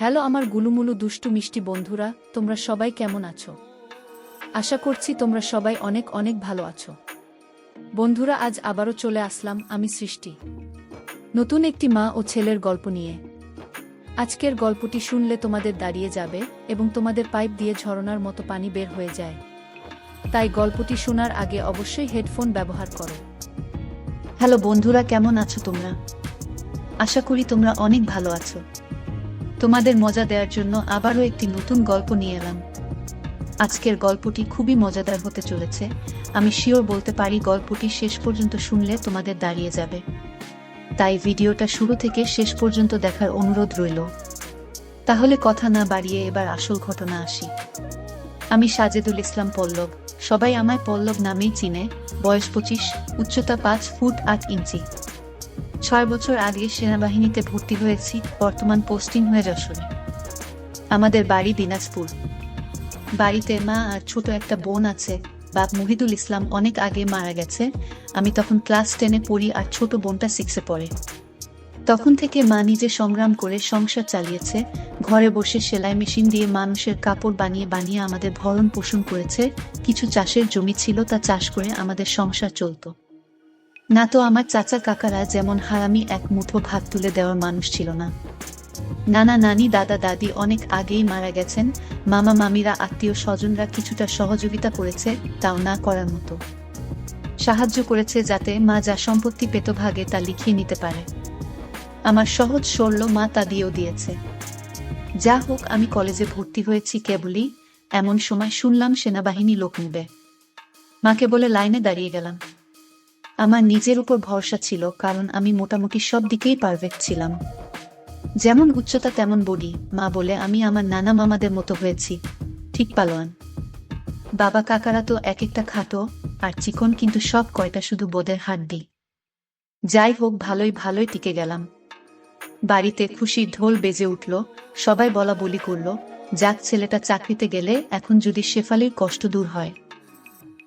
Hello আমার গুলুমুলু দুষ্টু মিষ্টি বন্ধুরা, তোমরা সবাই কেমন আছো? আশা করছি তোমরা সবাই অনেক অনেক ভালো আছো। বন্ধুরা, আজ আবারও চলে আসলাম আমি সৃষ্টি, নতুন একটি মা ও ছেলের গল্প নিয়ে। আজকের গল্পটি শুনলে তোমাদের দাঁড়িয়ে যাবে এবং তোমাদের পাইপ দিয়ে ঝরনার মতো পানি বের হয়ে যায়। তাই গল্পটি শোনার আগে অবশ্যই হেডফোন ব্যবহার করো। হ্যালো বন্ধুরা, কেমন আছো তোমরা? আশা করি তোমরা অনেক ভালো আছো। তোমাদের মজা দেওয়ার জন্য আবারও একটি নতুন গল্প নিয়ে এলাম। আজকের গল্পটি খুবই মজাদার হতে চলেছে। আমি শিওর বলতে পারি গল্পটি শেষ পর্যন্ত শুনলে তোমাদের দাঁড়িয়ে যাবে। তাই ভিডিওটা শুরু থেকে শেষ পর্যন্ত দেখার অনুরোধ রইল। তাহলে কথা না বাড়িয়ে এবার আসল ঘটনা আসি। আমি সাজেদুল ইসলাম পল্লব, সবাই আমায় পল্লব নামেই চিনে। বয়স 25, উচ্চতা 5 ফুট 8 ইঞ্চি। 6 বছর আগে সেনাবাহিনীতে ভর্তি হয়েছি, বর্তমান পোস্টিং হয়ে যশোরে। আমাদের বাড়ি দিনাজপুর। বাড়িতে মা আর ছোট একটা বোন আছে। বাপ মুহিদুল ইসলাম অনেক আগে মারা গেছে। আমি তখন ক্লাস 10-এ পড়ি আর ছোট বোনটা 6-এ পড়ে। তখন থেকে মা নিজে সংগ্রাম করে সংসার চালিয়েছে। ঘরে বসে সেলাই মেশিন দিয়ে মানুষের কাপড় বানিয়ে বানিয়ে আমাদের ভরণ পোষণ করেছে। কিছু চাষের জমি ছিল, তা চাষ করে আমাদের সংসার চলত। না তো আমার চাচা কাকারা যেমন হারামি এক মুঠো ভাত তুলে দেওয়ার মানুষ ছিল না। নানা নানি দাদা দাদি অনেক আগেই মারা গেছেন। মামা মামিরা আত্মীয় স্বজনরা কিছুটা সহযোগিতা করেছে, তাও না করার মতো। সাহায্য করেছে যাতে মা যা সম্পত্তি পেত ভাগে তা লিখিয়ে নিতে পারে। আমার সহজ সরল মা তা দিয়েও দিয়েছে। যা হোক, আমি কলেজে ভর্তি হয়েছি কেবলই, এমন সময় শুনলাম সেনাবাহিনী লোক নেবে। মাকে বলে লাইনে দাঁড়িয়ে গেলাম। আমার নিজের উপর ভরসা ছিল, কারণ আমি মোটামুটি সব দিকেই পারফেক্ট ছিলাম। যেমন উচ্চতা তেমন বডি। মা বলে আমি আমার নানা মামাদের মতো হয়েছি, ঠিক পালোয়ান। বাবা কাকারা তো এক একটা খাটো আর চিকন, কিন্তু সব কয়টা শুধু বোদের হাড্ডি। যাই হোক, ভালোই ভালোই টিকে গেলাম। বাড়িতে খুশির ঢোল বেজে উঠল। সবাই বলা বলি করল, যাক ছেলেটা চাকরিতে গেলে এখন যদি শেফালির কষ্ট দূর হয়।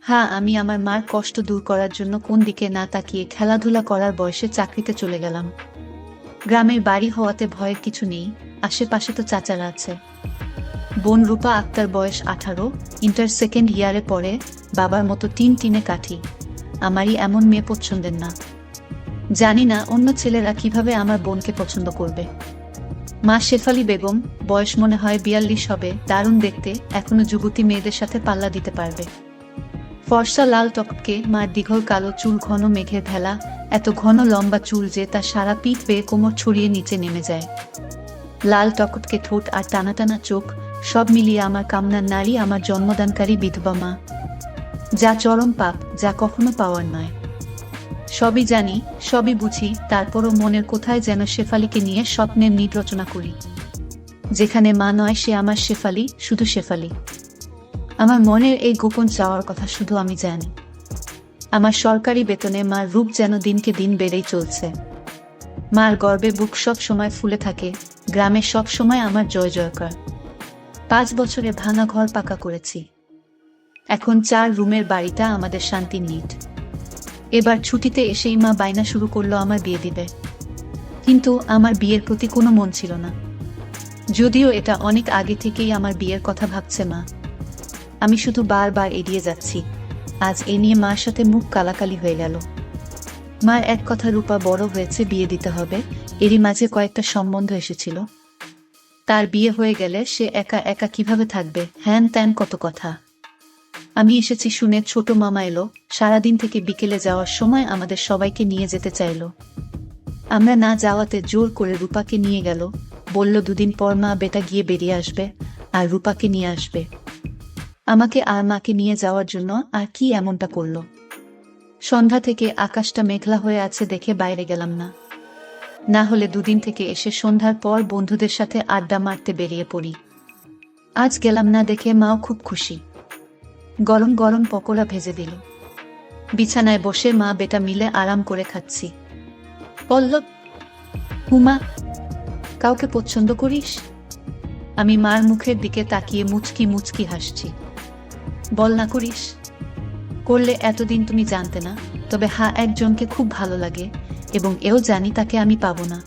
হ্যাঁ, আমি আমার মার কষ্ট দূর করার জন্য কোন দিকে না তাকিয়ে খেলাধুলা করার বয়সে চাকরিতে চলে গেলাম। গ্রামের বাড়ি হওয়াতে ভয়ের কিছু নেই, আশেপাশে তো চাচারা আছে। বোন রূপা আক্তার, বয়স 18, ইন্টার সেকেন্ড ইয়ারে পড়ে। বাবার মতো টিনে কাঠি। আমারই এমন মেয়ে পছন্দের না। জানি না অন্য ছেলেরা কিভাবে আমার বোনকে পছন্দ করবে। মা শেফালি বেগম, বয়স মনে হয় 42 হবে, দারুণ দেখতে, এখনো যুবতী মেয়েদের সাথে পাল্লা দিতে পারবে। ফর্সা লাল টকটকে, মার দীঘল কালো চুল, ঘন মেঘের ভেলা, এত ঘন লম্বা চুল যে তা সারা পিঠ বেয়ে কোমর ছড়িয়ে নিচে নেমে যায়। লাল টকটকে ঠোঁট আর টানা টানা চোখ, সব মিলিয়ে আমার কামনার নারী, আমার জন্মদানকারী বিধবা মা। যা চরম পাপ, যা কখনো পাওয়ার নয়। সবই জানি, সবই বুঝি, তারপরও মনের কোথায় যেন শেফালিকে নিয়ে স্বপ্নের নিট রচনা করি। যেখানে মা নয় সে আমার শেফালি, শুধু শেফালি। আমার মনের এই গোপন চাওয়ার কথা শুধু আমি জানি। আমার সরকারি বেতনে মার রূপ যেন দিনকে দিন বেড়েই চলছে। মার গর্বে বুক সব সময় ফুলে থাকে। গ্রামে সব সময় আমার জয় জয়কার। 5 বছরে ভাঙা ঘর পাকা করেছি। এখন 4 রুমের বাড়িটা আমাদের শান্তির নিট। এবার ছুটিতে এসেই মা বায়না শুরু করলো আমার বিয়ে দিবে। কিন্তু আমার বিয়ের প্রতি কোনো মন ছিল না, যদিও এটা অনেক আগে থেকেই আমার বিয়ের কথা ভাবছে মা। আমি শুধু বারবার এড়িয়ে যাচ্ছি। আজ এ নিয়ে মার সাথে মুখ কালাকালি হয়ে গেল। মার এক কথা, রূপা বড় হয়েছে, বিয়ে দিতে হবে। এরই মাঝে কয়েকটা সম্বন্ধ এসেছিল। তার বিয়ে হয়ে গেলে সে একা একা কিভাবে থাকবে, হ্যান ত্যান কত কথা। আমি এসেছি শুনে ছোট মামা এলো। সারাদিন থেকে বিকেলে যাওয়ার সময় আমাদের সবাইকে নিয়ে যেতে চাইল। আমরা না যাওয়াতে জোর করে রূপাকে নিয়ে গেল। বলল 2 দিন পর মা বেটা গিয়ে বেরিয়ে আসবে আর রূপাকে নিয়ে আসবে। আমাকে আর মাকে নিয়ে যাওয়ার জন্য আর কি এমনটা করলো। সন্ধ্যা থেকে আকাশটা মেঘলা হয়ে আছে দেখে বাইরে গেলাম না। না হলে 2 দিন থেকে এসে সন্ধ্যার পর বন্ধুদের সাথে আড্ডা মারতে বেরিয়ে পড়ি। আজ গেলাম না দেখে মাও খুব খুশি। গরম গরম পকোড়া ভেজে দিল। বিছানায় বসে মা বেটা মিলে আরাম করে খাচ্ছি। পল্লব, হুমা, কাউকে পছন্দ করিস? আমি মার মুখের দিকে তাকিয়ে মুচকি মুচকি হাসছি। বল না করিস? করলে এতদিন তুমি জানতে না। তবে হ্যাঁ, একজনকে খুব ভালো লাগে এবং এও জানি তাকে আমি পাবো না।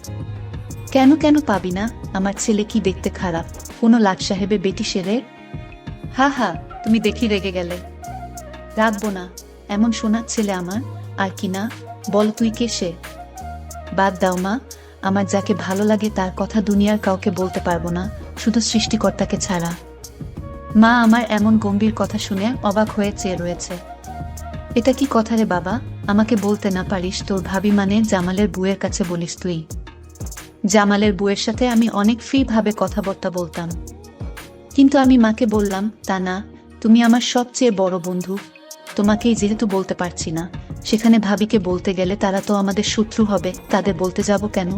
কেন কেন পাবি না? আমার ছেলে কি দেখতে খারাপ, কোনো লাট সাহেবের বেটি সেরে? হা হা, তুমি দেখি রেগে গেলে। রাখবো না, এমন সোনার ছেলে আমার। আর কি না, বল তুই কে সে? বাদ দাও মা, আমার যাকে ভালো লাগে তার কথা দুনিয়ার কাউকে বলতে পারবো না, শুধু সৃষ্টিকর্তাকে ছাড়া। মা আমার এমন গম্ভীর কথা শুনে অবাক হয়ে চেয়ে রয়েছে। এটা কি কথা রে বাবা, আমাকে বলতে না পারিস তোর ভাবি মানে জামালের বুয়ের কাছে বলিস তুই? জামালের বুয়ের সাথে আমি অনেক ফ্রি ভাবে কথাবার্তা বলতাম, কিন্তু আমি মাকে বললাম তা না, তুমি আমার সবচেয়ে বড় বন্ধু, তোমাকেই যেহেতু বলতে পারছি না, সেখানে ভাবিকে বলতে গেলে তারা তো আমাদের শত্রু হবে, তাদের বলতে যাব কেন?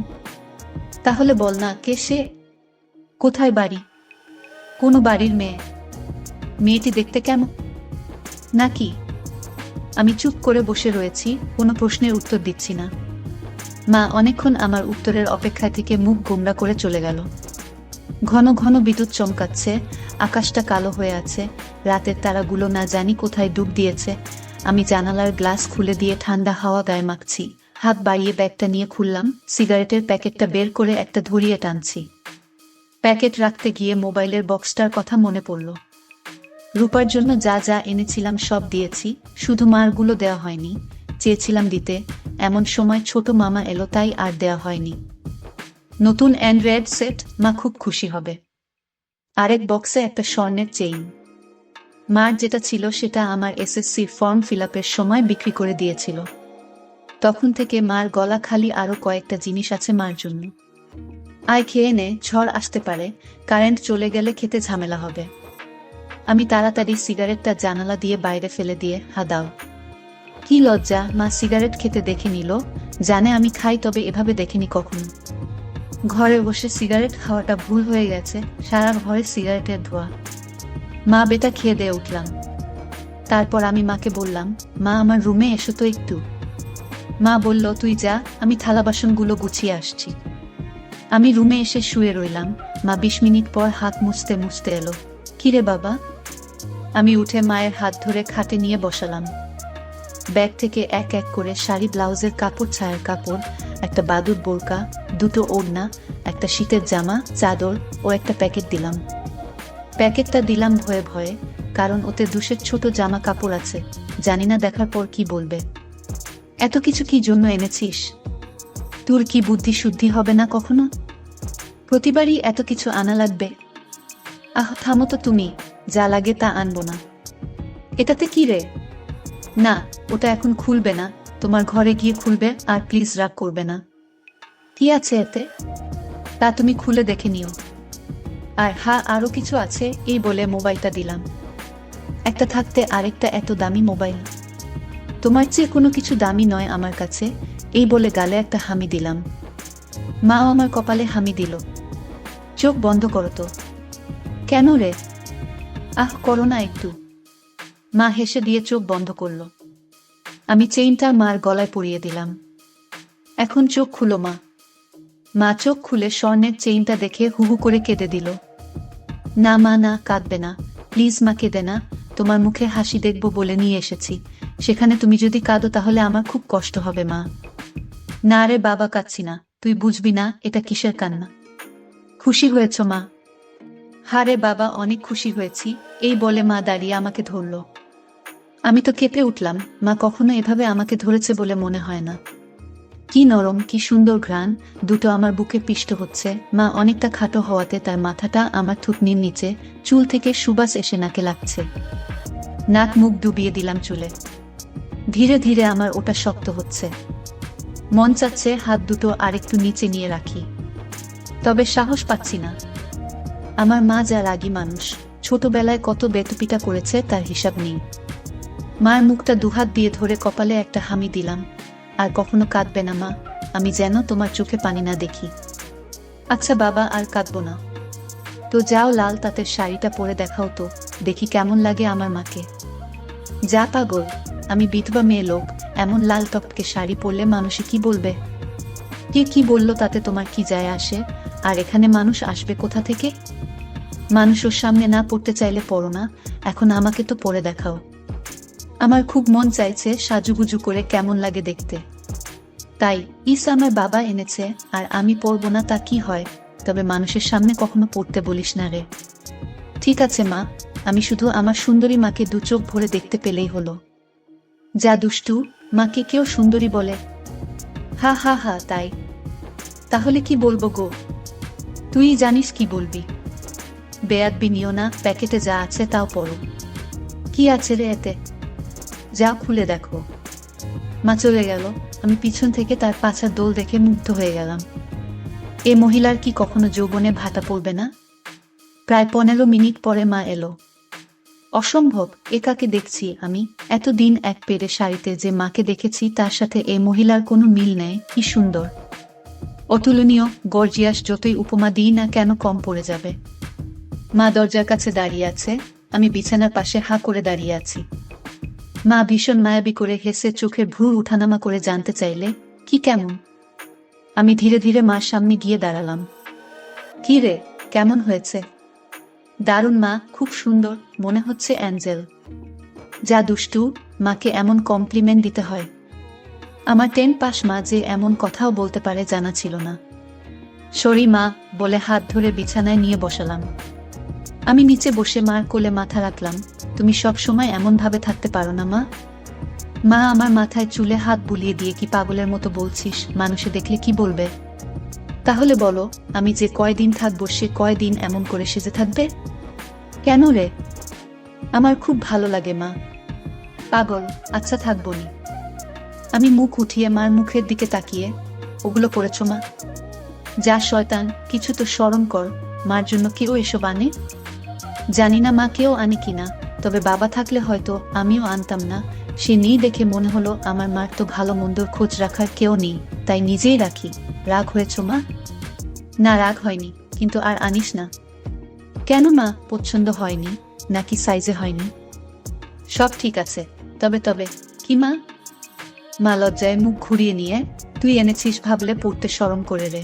তাহলে বল না, কে সে? কোথায় বাড়ি? কোনো বাড়ির মেয়ে? মেয়েটি দেখতে কেমন? নাকি? আমি চুপ করে বসে রয়েছি, কোনো প্রশ্নের উত্তর দিচ্ছি না। মা অনেকক্ষণ আমার উত্তরের অপেক্ষা থেকে মুখ গোমড়া করে চলে গেল। ঘন ঘন বিদ্যুৎ চমকাচ্ছে, আকাশটা কালো হয়ে আছে, রাতের তারাগুলো না জানি কোথায় ডুব দিয়েছে। আমি জানালার গ্লাস খুলে দিয়ে ঠান্ডা হাওয়া গায়ে মাখছি, হাত বাড়িয়ে ব্যাগটা নিয়ে খুললাম, সিগারেটের প্যাকেটটা বের করে একটা ধরিয়ে টানছি। প্যাকেট রাখতে গিয়ে মোবাইলের বক্সটার কথা মনে পড়ল। রূপার জন্য যা যা এনেছিলাম সব দিয়েছি, শুধু মারগুলো দেওয়া হয়নি, চেয়েছিলাম দিতে, এমন সময় ছোট মামা এলো তাই আর দেওয়া হয়নি। নতুন অ্যান্ড্রয়েড সেট, মা খুব খুশি হবে। আরেক বক্সে একটা স্বর্ণের চেইন। মার যেটা ছিল সেটা আমার এসএসসি ফর্ম ফিল-আপের সময় বিক্রি করে দিয়েছিল। তখন থেকে মার গলা খালি, আরো কয়েকটা জিনিস আছে মার জন্য। আয় খেয়ে নে, ঝড় আসতে পারে, কারেন্ট চলে গেলে খেতে ঝামেলা হবে। আমি তাড়াতাড়ি সিগারেটটা জানালা দিয়ে বাইরে ফেলে দিয়ে, হা দাও। কি লজ্জা, মা সিগারেট খেতে দেখে নিল, জানে আমি খাই তবে এভাবে দেখেনি কখনো। ঘরে বসে সিগারেট খাওয়াটা ভুল হয়ে গেছে, সারা ঘরে সিগারেটের ধোঁয়া। মা বেটা খেয়ে দিয়ে উঠলাম। তারপর আমি মাকে বললাম, মা আমার রুমে এসো তো একটু। মা বলল, তুই যা, আমি থালা বাসনগুলো গুছিয়ে আসছি। আমি রুমে এসে শুয়ে রইলাম। মা 20 মিনিট পর হাত মুছতে মুছতে এলো। কিরে বাবা? আমি উঠে মায়ের হাত ধরে খাটে নিয়ে বসালাম। ব্যাগ থেকে এক এক করে শাড়ি, ব্লাউজের কাপড়, ছায়ার কাপড়, একটা বাদুর বোরকা, দুটো ওড়না, একটা শীতের জামা, চাদর ও একটা প্যাকেট দিলাম। প্যাকেটটা দিলাম ভয়ে ভয়ে, কারণ ওতে 2 ছোট জামা কাপড় আছে, জানি না দেখার পর কি বলবে। এত কিছু কি জন্য এনেছিস? তোর কি বুদ্ধি শুদ্ধি হবে না কখনো? প্রতিবারই এত কিছু আনা লাগবে? আহ থামো তো তুমি, যা লাগে তা আনবো না। এটাতে কি রে? না, ওটা এখন খুলবে না, তোমার ঘরে গিয়ে খুলবে, আর প্লিজ রাগ করবে না। কি আছে এতে? তা তুমি খুলে দেখে নিও। আর হ্যাঁ, আরো কিছু আছে, এই বলে মোবাইলটা দিলাম। একটা থাকতে আরেকটা এত দামি মোবাইল? তোমার চেয়ে কোনো কিছু দামি নয় আমার কাছে, এই বলে গালে একটা হামি দিলাম। মাও আমার কপালে হামি দিল। চোখ বন্ধ করো তো। কেন রে? আহ করো না একটু। মা হেসে দিয়ে চোখ বন্ধ করলো। আমি চেইনটা মার গলায় পরিয়ে দিলাম। এখন চোখ খুলো মা। মা চোখ খুলে স্বর্ণের চেইনটা দেখে হুহু করে কেঁদে দিল। না মা না, কাঁদবে না, প্লিজ মা, কেঁদে না, তোমার মুখে হাসি দেখব বলে নিয়ে এসেছি, সেখানে তুমি যদি কাঁদো তাহলে আমার খুব কষ্ট হবে মা। না রে বাবা, কাঁদছি না, তুই বুঝবি না এটা কিসের কান্না। খুশি হয়েছ মা? হারে বাবা, অনেক খুশি হয়েছি, এই বলে মা দাঁড়িয়ে আমাকে ধরল। আমি তো কেঁপে উঠলাম, মা কখনো এভাবে আমাকে ধরেছে বলে মনে হয় না। কি নরম, কি সুন্দর ঘ্রাণ, দুটো আমার বুকে পিষ্ট হচ্ছে। মা অনেকটা খাটো হওয়াতে তার মাথাটা আমার থুতনির নিচে, চুল থেকে সুবাস এসে নাকে লাগছে। নাক মুখ ডুবিয়ে দিলাম চুলে। ধীরে ধীরে আমার ওটা শক্ত হচ্ছে। মন চাচ্ছে হাত দুটো আরেকটু নিচে নিয়ে রাখি, তবে সাহস পাচ্ছি না। আমার মা যা রাগী মানুষ, ছোটবেলায় কত বেতুপিটা করেছে তার হিসাব নেই। মার মুখটা দুহাত দিয়ে ধরে কপালে একটা হামি দিলাম। আর কখনো কাঁদবে না মা, আমি যেন তোমার চোখে পানি না দেখি। আচ্ছা বাবা, আর কাঁদবো না। তো যাও, লাল তাঁতের শাড়িটা পরে দেখাও তো, দেখি কেমন লাগে আমার মাকে। যা পাগল, আমি বিধবা মেয়ে লোক, এমন লাল টপকে শাড়ি পরলে মানুষে কি বলবে? কে কি বললো তাতে তোমার কি যায় আসে? আর এখানে মানুষ আসবে কোথা থেকে? মানুষ ওর সামনে না পড়তে চাইলে পড়ো না, এখন আমাকে তো পরে দেখাও। আমার খুব মন চাইছে সাজুগুজু করে কেমন লাগে দেখতে। তাই ইস আমার বাবা এনেছে, আর আমি পরবো না তা কি হয়? তবে মানুষের সামনে কখনো পড়তে বলিস না রে। ঠিক আছে মা, আমি শুধু আমার সুন্দরী মাকে দু চোখ ভরে দেখতে পেলেই হলো। যা দুষ্টু, মাকে কেউ সুন্দরী বলে? হা হা হা, তাই? তাহলে কি বলবো গো? তুই জানিস কি বলবি। বেয়াদবি নিও না, প্যাকেটে যা আছে তাও পড়ো। কি আছে রে এতে? যা খুলে দেখো। মা চলে গেল। আমি পিছন থেকে তার পাছার দোল দেখে মুগ্ধ হয়ে গেলাম। এ মহিলার কি কখনো যৌবনে ভাটা পড়বে না? প্রায় 15 মিনিট পরে মা এলো। অসম্ভব, এ কাকে দেখছি আমি? এতদিন এক পেরে শাড়িতে যে মাকে দেখেছি তার সাথে এ মহিলার কোনো মিল নেই। কি সুন্দর, অতুলনীয়, গর্জিয়াস, যতই উপমা দিই না কেন কম পড়ে যাবে। মা দরজার কাছে দাঁড়িয়ে আছে, আমি বিছানার পাশে হাঁ করে দাঁড়িয়ে আছি। মা ভীষণ মায়াবী করে হেসে চোখের ভ্রু উঠানামা করে জানতে চাইলে, কি কেমন? আমি ধীরে ধীরে মার সামনে গিয়ে দাঁড়ালাম। কি রে, কেমন হয়েছে? দারুণ মা, খুব সুন্দর, মনে হচ্ছে অ্যাঞ্জেল। যা দুষ্টু, মাকে এমন কমপ্লিমেন্ট দিতে হয়? আমার 10 পাস মা যে এমন কথাও বলতে পারে জানা ছিল না। সরি মা, বলে হাত ধরে বিছানায় নিয়ে বসালাম। আমি নিচে বসে মার কোলে মাথা রাখলাম। তুমি সব সময় এমন ভাবে থাকতে পারো না মা? মা আমার মাথায় চুলে হাত বুলিয়ে দিয়ে, কি পাগলের মতো বলছিস? মানুষে দেখলে কি বলবে? তাহলে বলো, আমি যে কয়দিন থাকবো সে কয়দিন এমন করে সেজে থাকবে? কেন রে? আমার খুব ভালো লাগে মা। পাগল, আচ্ছা থাকবো নি। আমি মুখ উঠিয়ে মার মুখের দিকে তাকিয়ে, ওগুলো পড়েছ মা? যা শয়তান, কিছু তো শরম কর। মার জন্য কেউ এসব আনে? জানি না মা কেউ আনে কিনা, তবে বাবা থাকলে হয়তো আমিও আনতাম না। সে নেই দেখে মনে হলো আমার মার তো ভালো মন্দর খোঁজ রাখার কেউ নেই, তাই নিজেই রাখি। রাগ হয়েছ মা? না, রাগ হয়নি, কিন্তু আর আনিস না। কেন মা, পছন্দ হয়নি নাকি সাইজে হয়নি? সব ঠিক আছে, তবে তবে কি মা? মা লজ্জায় মুখ ঘুরিয়ে নিয়ে, তুই এনেছিস ভাবলে পড়তে শরম করে রে।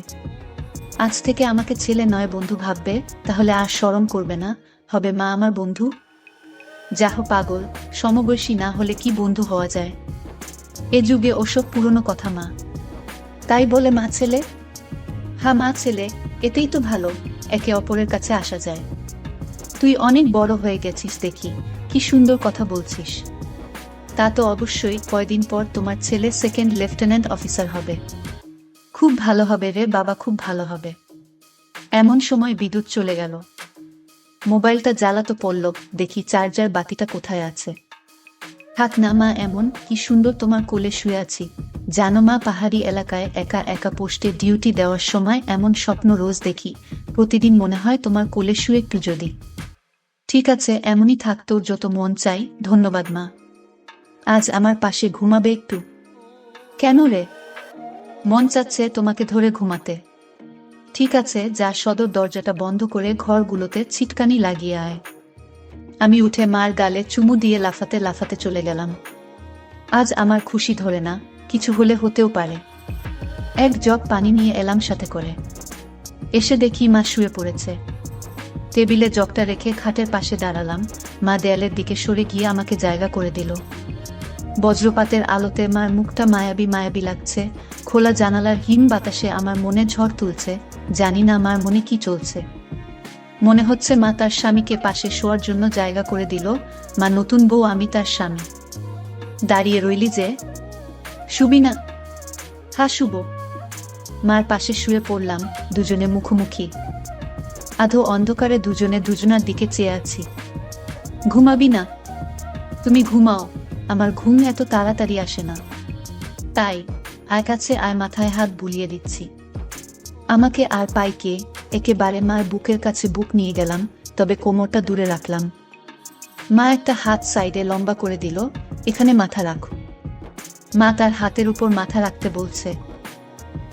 আজ থেকে আমাকে ছেলে নয় বন্ধু ভাববে, তাহলে আর শরম করবে না, হবে মা আমার বন্ধু। যাহ পাগল, সমবয়সী না হলে কি বন্ধু হওয়া যায়? এ যুগে ওসব পুরনো কথা মা। তাই বলে মা ছেলে? হ্যাঁ মা ছেলে, এতেই তো ভালো, একে অপরের কাছে আসা যায়। তুই অনেক বড় হয়ে গেছিস দেখি, কি সুন্দর কথা বলছিস। তা তো অবশ্যই, কয়দিন পর তোমার ছেলে 2nd লেফটেন্যান্ট অফিসার হবে। খুব ভালো হবে রে বাবা, খুব ভালো হবে। এমন সময় বিদ্যুৎ চলে গেল। মোবাইলটা জ্বালাতো পড়ল, দেখি চার্জার বাতিটা কোথায় আছে। থাক না মা এমন, কি সুন্দর তোমার কোলে শুয়ে আছি। জানো মা, পাহাড়ি এলাকায় একা একা পোস্টে ডিউটি দেওয়ার সময় এমন স্বপ্ন রোজ দেখি। প্রতিদিন মনে হয় তোমার কোলে শুয়ে একটু যদি। ঠিক আছে, এমনই থাকতো, যত মন চাই। ধন্যবাদ মা। আজ আমার পাশে ঘুমাবে একটু? কেন রে? মন চাচ্ছে তোমাকে ধরে ঘুমাতে। ঠিক আছে, যা সদর দরজাটা বন্ধ করে ঘরগুলোতে ছিটকানি লাগিয়ে আয়। আমি উঠে মার গালে চুমু দিয়ে লাফাতে লাফাতে চলে গেলাম। আজ আমার খুশি ধরে না, কিছু হলে হতেও পারে। এক জগ পানি নিয়ে এলাম সাথে করে। এসে দেখি মা শুয়ে পড়েছে। টেবিলে জগটা রেখে খাটের পাশে দাঁড়ালাম। মা দেয়ালের দিকে সরে গিয়ে আমাকে জায়গা করে দিল। বজ্রপাতের আলোতে মার মুখটা মায়াবী মায়াবী লাগছে। খোলা জানালার হিম বাতাসে আমার মনে ঝড় তুলছে। জানি না মার মনে কি চলছে। মনে হচ্ছে মা তার স্বামীকে পাশে শোয়ার জন্য জায়গা করে দিল। মা নতুন বউ, আমি তার স্বামী। দাঁড়িয়ে রইলি যে, শুবি না? হ্যাঁ শুব। মার পাশে শুয়ে পড়লাম, দুজনে মুখোমুখি। আধো অন্ধকারে দুজনে দুজনার দিকে চেয়ে আছি। ঘুমাবি না? তুমি ঘুমাও, আমার ঘুম এত তাড়াতাড়ি আসে না। তাই আয় কাছে আয়, মাথায় হাত বুলিয়ে দিচ্ছি। আমাকে আর পাই কে? একেবারে মার বুকের কাছে বুক নিয়ে গেলাম, তবে কোমরটা দূরে রাখলাম। মা একটা হাত সাইডে লম্বা করে দিল, এখানে মাথা রাখো। মা তার হাতের উপর মাথা রাখতে বলছে।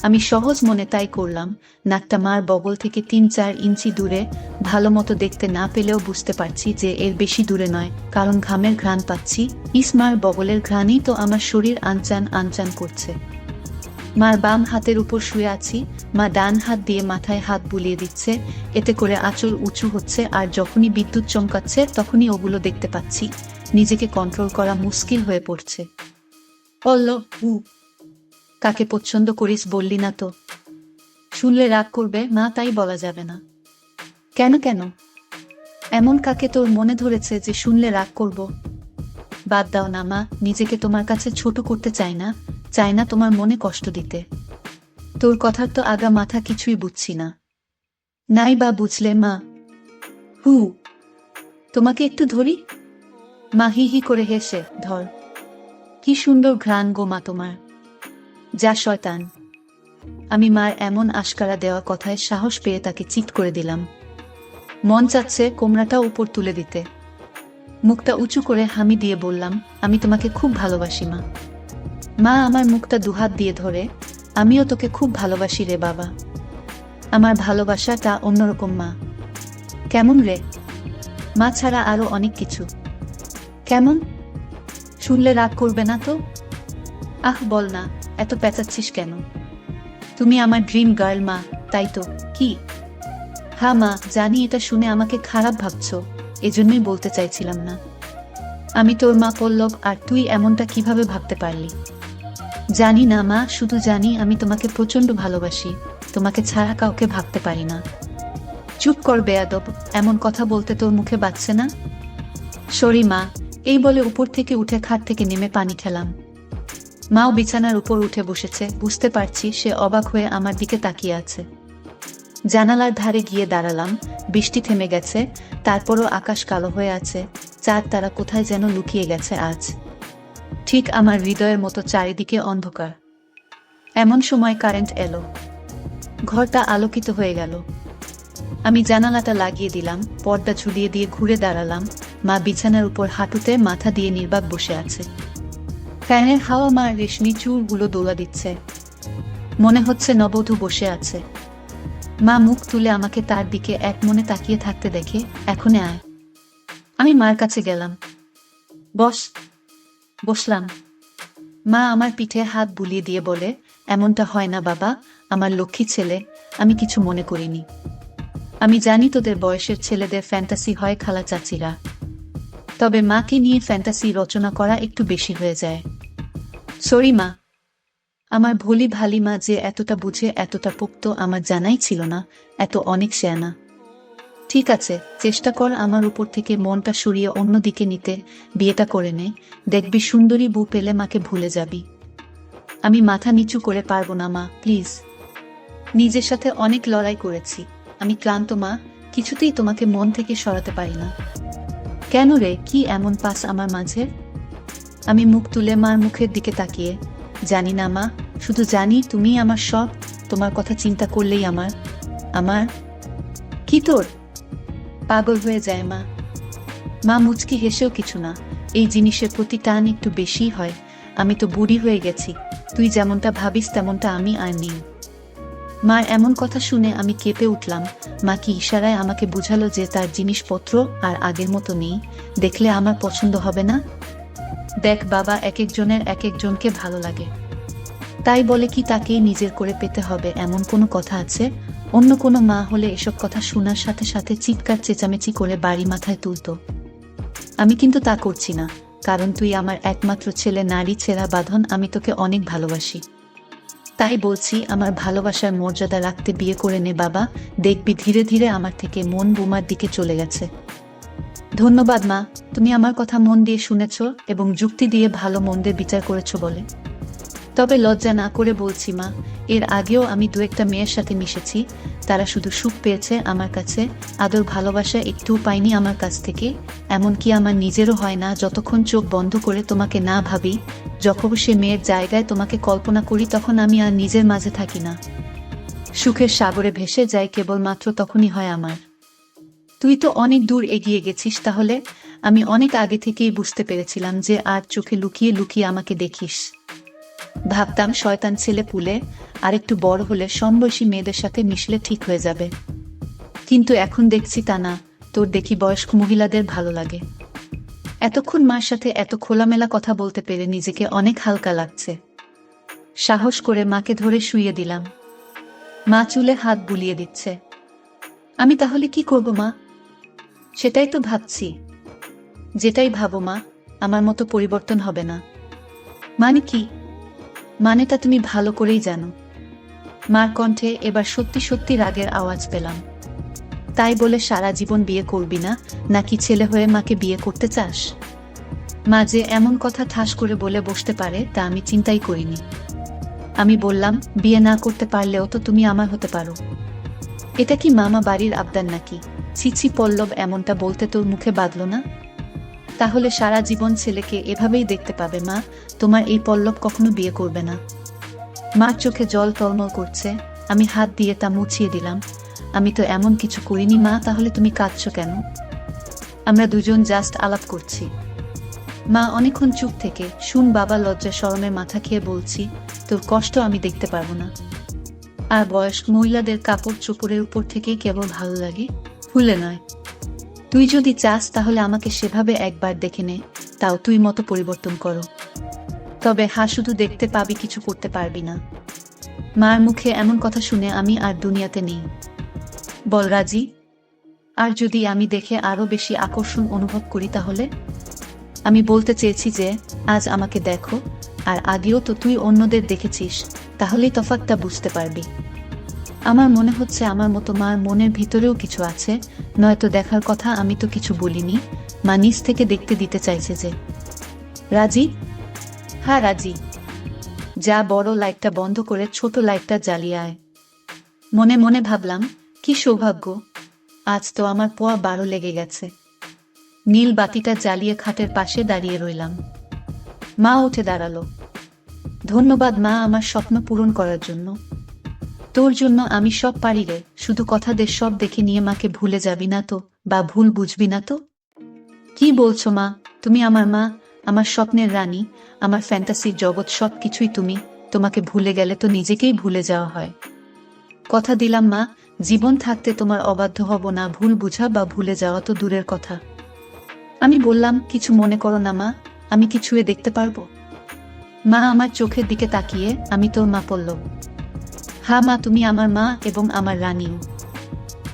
আমি সহজ মনে তাই করলাম। নাকটা মার বগল থেকে 3-4 ইঞ্চি দূরে। ভালো মতো দেখতে না পেলেও বুঝতে পারছি যে এর বেশি দূরে নয়, কারণ ঘামের ঘ্রাণ পাচ্ছি। মার বগলের ঘ্রাণই তো আমার শরীর আনচান আনচান করছে। মার বাম হাতের উপর শুয়ে আছি। মা ডান হাত দিয়ে মাথায় হাত বুলিয়ে দিচ্ছে, এতে করে আঁচল উঁচু হচ্ছে, আর যখনই বিদ্যুৎ চমকাচ্ছে তখনই ওগুলো দেখতে পাচ্ছি। নিজেকে কন্ট্রোল করা মুশকিল হয়ে পড়ছে। কাকে পছন্দ করিস বললি না তো? শুনলে রাগ করবে মা, তাই বলা যাবে না। কেন কেন? এমন কাকে তোর মনে ধরেছে যে শুনলে রাগ করব? বাদ দাও না মা, নিজেকে তোমার কাছে ছোট করতে চাই না তোমার মনে কষ্ট দিতে। তোর কথার তো আগা মাথা কিছুই বুঝছি না। নাই বা বুঝলে মা। হু, তোমাকে একটু ধরি? মা হি হি করে হেসে, ধর। কি সুন্দর ঘ্রাণ গো মা তোমার। যা শয়তান। আমি মার এমন আশকারা দেওয়া কথায় সাহস পেয়ে তাকে চিৎ করে দিলাম। মন চাচ্ছে কোমরাটা উপর তুলে দিতে। মুখটা উঁচু করে হামি দিয়ে বললাম, আমি তোমাকে খুব ভালোবাসি মা। মা আমার মুখটা দুহাত দিয়ে ধরে, আমিও তোকে খুব ভালোবাসি রে বাবা। আমার ভালোবাসাটা অন্যরকম মা। কেমন রে? মা ছাড়া আরো অনেক কিছু। কেমন? শুনলে রাগ করবে না তো? আহ বল না, এত পেঁচাচ্ছিস কেন? তুমি আমার ড্রিম গার্ল মা, তাই তো? কি? হ্যাঁ মা, জানি এটা শুনে আমাকে খারাপ ভাবছো, এজন্যই বলতে চাইছিলাম না। আমি তোর মা পল্লব, আর তুই এমনটা কিভাবে ভাবতে পারলি? জানি না মা, শুধু জানি আমি তোমাকে প্রচন্ড ভালোবাসি, তোমাকে ছাড়া কাউকে ভাবতে পারি না। চুপ কর বেয়াদব, এমন কথা বলতে তোর মুখে বাজছে না? সরি মা। এই বলে উপর থেকে উঠে খাট থেকে নেমে পানি খেলাম। মাও বিছানার উপর উঠে বসেছে, বুঝতে পারছি সে অবাক হয়ে আমার দিকে তাকিয়ে আছে। জানালার ধারে গিয়ে দাঁড়ালাম। বৃষ্টি থেমে গেছে, তারপরও আকাশ কালো হয়ে আছে, চাঁদ তারা কোথায় যেন লুকিয়ে গেছে আজ। ঠিক আমার হৃদয়ের মতো চারিদিকে অন্ধকার। এমন সময় কারেন্ট এলো। ঘরটা আলোকিত হয়ে গেল। আমি জানালাটা লাগিয়ে দিলাম, পর্দা ঝুলিয়ে দিয়ে ঘুরে দাঁড়ালাম। মা বিছানার উপর হাঁটুতে মাথা দিয়ে নির্বাক বসে আছে। ফ্যানের হাওয়া মার রেশমি চুলগুলো দোলা দিচ্ছে। মনে হচ্ছে নববধূ বসে আছে। মা মুখ তুলে আমাকে তার দিকে এক মনে তাকিয়ে থাকতে দেখে, এখনে আয়। আমি মার কাছে গেলাম। বস। বসলাম। মা আমার পিঠে হাত বুলিয়ে দিয়ে বলে, এমনটা হয় না বাবা, আমার লক্ষ্মী ছেলে, আমি কিছু মনে করিনি। আমি জানি তোদের বয়সের ছেলেদের ফ্যান্টাসি হয় খালা চাচিরা, তবে মাকে নিয়ে ফ্যান্টাসি রচনা করা একটু বেশি হয়ে যায়। সরি মা। আমার ভোলি ভালি মা যে এতটা বুঝে এতটা পোক্ত আমার জানাই ছিল না, এত অনেক শেয়ানা। ঠিক আছে, চেষ্টা কর আমার উপর থেকে মনটা সরিয়ে অন্যদিকে নিতে, বিয়েটা করে নে, দেখবি সুন্দরী বউ পেলে মাকে ভুলে যাবি। আমি মাথা নিচু করে পারবো না মা, প্লিজ। নিজের সাথে অনেক লড়াই করেছি, আমি ক্লান্ত মা, কিছুতেই তোমাকে মন থেকে সরাতে পারি না। কেন রে, কি এমন পাস আমার মাঝে? আমি মুখ তুলে মার মুখের দিকে তাকিয়ে, জানি না মা, শুধু জানি তুমি আমার সব, তোমার কথা চিন্তা করলেই আমার কি তোর? পাগল হয়ে যায় মা। মা মুচকি হেসেও কিছু না, এই জিনিসের প্রতি টান একটু বেশি হয়। আমি তো বুড়ি হয়ে গেছি, তুই যেমনটা ভাবিস তেমনটা আমি আর নেই। মার এমন কথা শুনে আমি কেঁপে উঠলাম। মা কি ইশারায় আমাকে বুঝালো যে তার জিনিসপত্র আর আগের মতো নেই, দেখলে আমার পছন্দ হবে না? দেখ বাবা, এক একজনের এক একজনকে ভালো লাগে, তাই বলে কি তাকেই নিজের করে পেতে হবে এমন কোনো কথা আছে? অন্য কোনো মা হলে এসব কথা শোনার সাথে সাথে চিৎকার চেঁচামেচি করে বাড়ি মাথায় তুলত। আমি কিন্তু তা করছি না, কারণ তুই আমার একমাত্র ছেলে, নারী ছেঁড়া বাঁধন, আমি তোকে অনেক ভালোবাসি। তাই বলছি, আমার ভালোবাসার মর্যাদা রাখতে বিয়ে করে নে বাবা, দেখবি ধীরে ধীরে আমার থেকে মন বোমার দিকে চলে গেছে। ধন্যবাদ মা, তুমি আমার কথা মন দিয়ে শুনেছ এবং যুক্তি দিয়ে ভালো মন্দের বিচার করেছ বলে। তবে লজ্জা না করে বলছি মা, এর আগেও আমি দু একটা মেয়ের সাথে মিশেছি, তারা শুধু সুখ পেয়েছে আমার কাছে, আদর ভালোবাসা একটুও পাইনি আমার কাছ থেকে। এমনকি আমার নিজেরও হয় না যতক্ষণ চোখ বন্ধ করে তোমাকে না ভাবি, যখন সে মেয়ের জায়গায় তোমাকে কল্পনা করি, তখন আমি আর নিজের মাঝে থাকি না, সুখের সাগরে ভেসে যাই কেবলমাত্র তখনই হয় আমার। তুই তো অনেক দূর এগিয়ে গেছিস তাহলে। আমি অনেক আগে থেকেই বুঝতে পেরেছিলাম যে আর চোখে লুকিয়ে লুকিয়ে আমাকে দেখিস। ভাবতাম শয়তান ছেলে পুলে, আর একটু বড় হলে সমবয়সী মেয়েদের সাথে মিশলে ঠিক হয়ে যাবে, কিন্তু এখন দেখছি তা না, তোর দেখি বয়স্ক মহিলাদের ভালো লাগে। এতক্ষণ মার সাথে এত খোলামেলা কথা বলতে পেরে নিজেকে অনেক হালকা লাগছে। সাহস করে মাকে ধরে শুইয়ে দিলাম। মা চুলে হাত বুলিয়ে দিচ্ছে। আমি তাহলে কি করব মা? সেটাই তো ভাবছি। যেটাই ভাবো মা, আমার মতো পরিবর্তন হবে না। মানে কি? মানেটা তুমি ভালো করেই জানো। মার কণ্ঠে এবার সত্যি সত্যি রাগের আওয়াজ পেলাম। তাই বলে সারা জীবন বিয়ে করবি না, নাকি ছেলে হয়ে মাকে বিয়ে করতে চাস? মা যে এমন কথা ঠাস করে বলে বসতে পারে তা আমি চিন্তাই করিনি। আমি বললাম, বিয়ে না করতে পারলেও তো তুমি আমার হতে পারো। এটা কি মামা বাড়ির আবদার নাকি? ছিছি পল্লব, এমনটা বলতে তোর মুখে বাঁধলো না? তাহলে সারা জীবন ছেলেকে এভাবেই দেখতে পাবে মা। তোমার এই পল্লব কখনো বিয়ে করবে না। মার চোখে জল টলমল করছে। আমি হাত দিয়ে তা মুছিয়ে দিলাম। আমি তো এমন কিছু করিনি মা, তাহলে তুমি কাঁদছো কেন? আমরা দুজন জাস্ট আলাপ করছি। মা অনেকক্ষণ চুপ থেকে, শুন বাবা, লজ্জা শরমে মাথা খেয়ে বলছি, তোর কষ্ট আমি দেখতে পারবো না। আর বয়স্ক মহিলাদের কাপড় চোপড়ের উপর থেকেই কেবল ভালো লাগে, ফুলে নয়। তুই যদি চাস তাহলে আমাকে সেভাবে একবার দেখে নে, তাও তুই মতো পরিবর্তন করো। তবে হা, শুধু দেখতে পাবি, কিছু করতে পারবি না। মার মুখে এমন কথা শুনে আমি আর দুনিয়াতে নেই। বল রাজি? আর যদি আমি দেখে আরো বেশি আকর্ষণ অনুভব করি তাহলে? আমি বলতে চেয়েছি যে আজ আমাকে দেখো, আর আগেও তো তুই অন্যদের দেখেছিস, তাহলেই তফাৎটা বুঝতে পারবি। আমার মনে হচ্ছে আমার মতো মার মনের ভিতরেও কিছু আছে, নয়তো দেখার কথা আমি তো কিছু বলিনি। মা নিজ থেকে দেখতে দিতে চাইছে যে। রাজি? হ্যাঁ রাজি। যা, বড় লাইটটা বন্ধ করে ছোট লাইটটা জ্বালিয়ে আয়। মনে মনে ভাবলাম, কি সৌভাগ্য, আজ তো আমার পোয়া 12 লেগে গেছে। নীল বাতিটা জ্বালিয়ে খাটের পাশে দাঁড়িয়ে রইলাম। মা উঠে দাঁড়ালো। ধন্যবাদ মা, আমার স্বপ্ন পূরণ করার জন্য। তোর জন্য আমি সব পারি রে, শুধু কথা দে সব দেখে নিয়ে মাকে ভুলে যাবি না তো, বা ভুল বুঝবি না তো? কি বলছো মা? তুমি আমার মা, আমার স্বপ্নের রানী, আমার ফ্যান্টাসির জগৎ, সব কিছুই তুমি। তোমাকে ভুলে গেলে তো নিজেকেই ভুলে যাওয়া হয়। কথা দিলাম মা, জীবন থাকতে তোমার অবাধ্য হব না। ভুল বুঝা বা ভুলে যাওয়া তো দূরের কথা। আমি বললাম, কিছু মনে করো না মা, আমি কি ছুঁয়ে দেখতে পারবো? মা আমার চোখের দিকে তাকিয়ে, আমি তোর মা পল্লব। হ্যাঁ মা, তুমি আমার মা এবং আমার রানীও।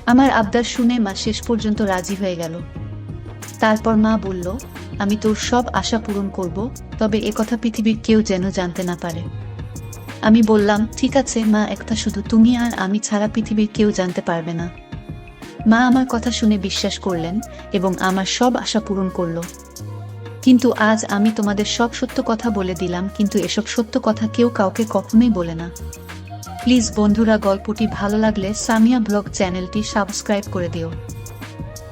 আমার আবদার শুনে মা শেষ পর্যন্ত রাজি হয়ে গেল। তারপর মা বলল, আমি তোর সব আশা পূরণ করব, তবে একথা পৃথিবীর কেউ যেন জানতে না পারে। আমি বললাম, ঠিক আছে মা, একটা শুধু তুমি আর আমি ছাড়া পৃথিবীর কেউ জানতে পারবে না। মা আমার কথা শুনে বিশ্বাস করলেন এবং আমার সব আশা পূরণ করল। কিন্তু আজ আমি তোমাদের সব সত্য কথা বলে দিলাম, কিন্তু এসব সত্য কথা কেউ কাউকে কখনোই বলে না। প্লিজ বন্ধুরা, গল্পটি ভালো লাগলে সামিয়া ব্লগ চ্যানেলটি সাবস্ক্রাইব করে দিও।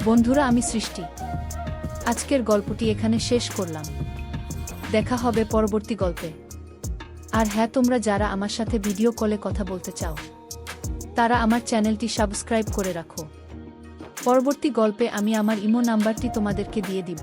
বন্ধুরা, আমি সৃষ্টি। আজকের গল্পটি এখানে শেষ করলাম। দেখা হবে পরবর্তী গল্পে। আর হ্যাঁ, তোমরা যারা আমার সাথে ভিডিও কলে কথা বলতে চাও তারা আমার চ্যানেলটি সাবস্ক্রাইব করে রাখো। পরবর্তী গল্পে আমি আমার ইমো নাম্বারটি তোমাদেরকে দিয়ে দিব।